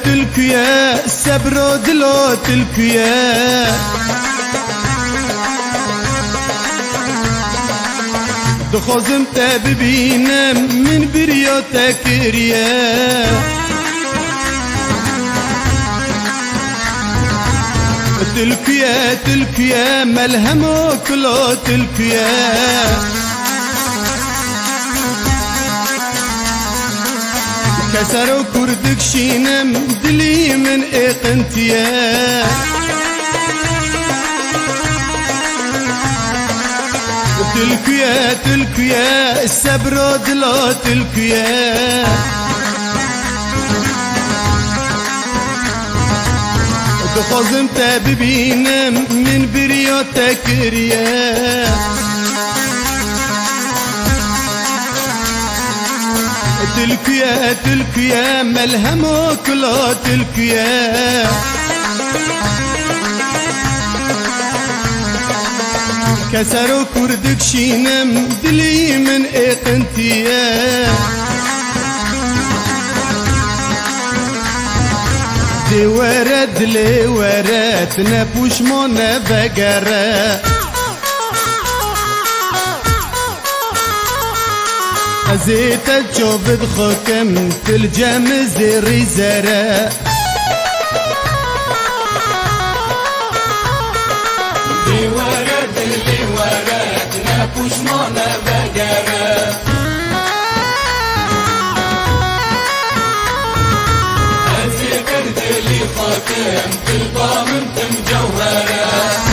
تلكيا سبرو دلو تلكيا دخوزم تببينم من بريو تكريا تلكيا ملهمو كلو تلكيا كسروا كردك شينم دلي من اقنتيا تلكيا السبرو دلو تلكيا دخوزم تببينم من بريو تكريا تلكيا ملهمو كلو تلكيا كسروا كردك شينم دلي من اقنتيا دي ورد لي ورد نبوش مونا بقرة أزيت الجوب دخوكم تلجم زيري زرا دي ورد نبوش مونا بقرة خاتم بالضامن مجوهرة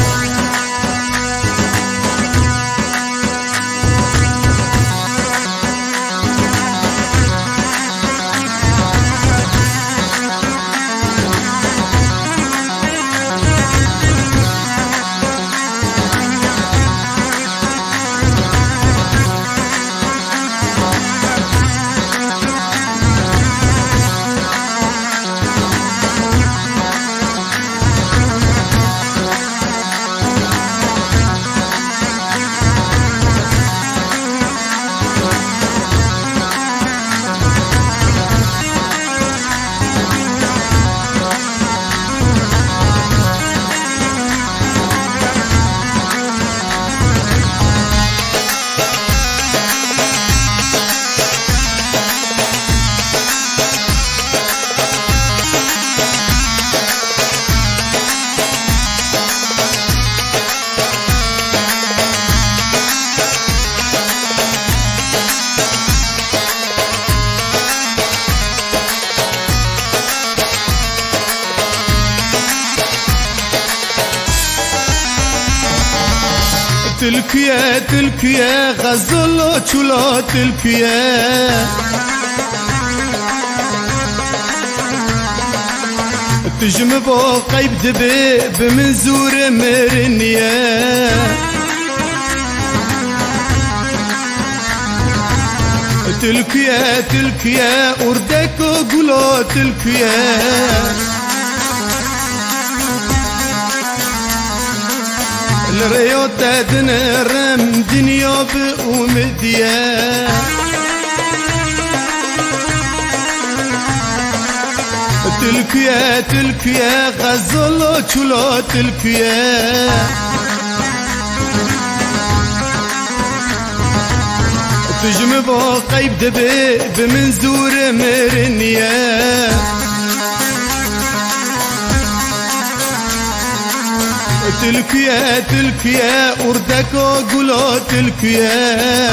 تلكيا غزلو چلو تلكيا تجمبو قيب دبي بمنزور مرنيا تلكيا أردكو قلو تلكيا الريو تدنرم دنيا بأمديا تلكيا غزلو چلو تلكيا تجمبو قيب دبي بمنزور مرنيا تلكيا أردكو قلو تلكيا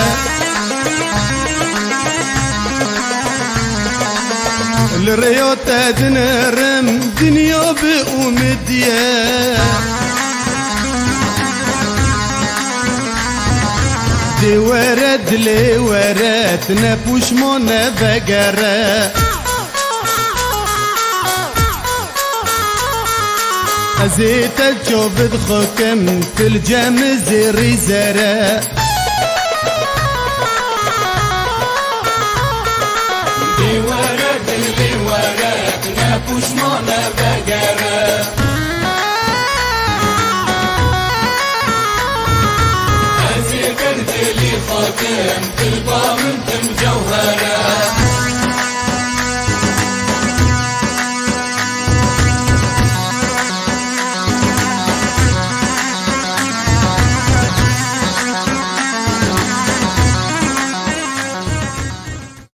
الريو تدنرم دنيا بأمديا دي ورد لي ورد نبوش مونا بقرة أزيت الجوب دخوكم تلجم زيري زرا دي ورد نبوش مونا بقرة أزيت الجلي خاتم بالضامن